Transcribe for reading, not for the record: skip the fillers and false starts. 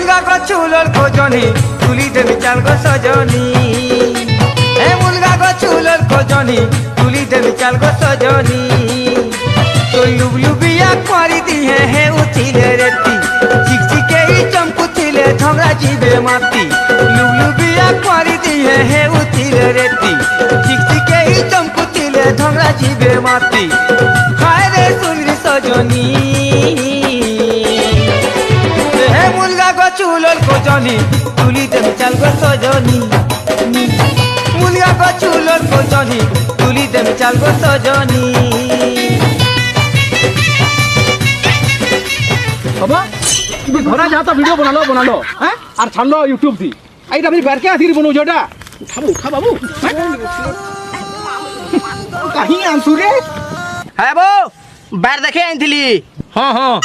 मुलगा को चूलर को जनी तुली देवी चाल को सजनी हे मुलगा को चूलर को जनी तुली देवी चाल को सजनी तो लुबलुबिया मारी दी है उथिले रेती चिकचिके ही चमकुथिले झगड़ा जीवे माती लुबलुबिया मारी दी है उथिले रेती चिकचिके ही चमकुथिले झगड़ा जीवे माती हाय रे सुनरी सजनी हे मुलगा को चूलर को जनी तुली देवी चाल को सजनी मुलगा को चूलर को जनी तुली देवी चाल को सजनी बाबा তুমি ঘরে যা তো ভিডিও বনা লো হ্যাঁ আর ছাড়লো ইউটিউব দি এইটা আমি বেরকে আসির বনু যেটা উঠা বাবু কাহি আনছু রে হ্যাঁ বউ বার দেখে আনছিলি হ্যাঁ হ্যাঁ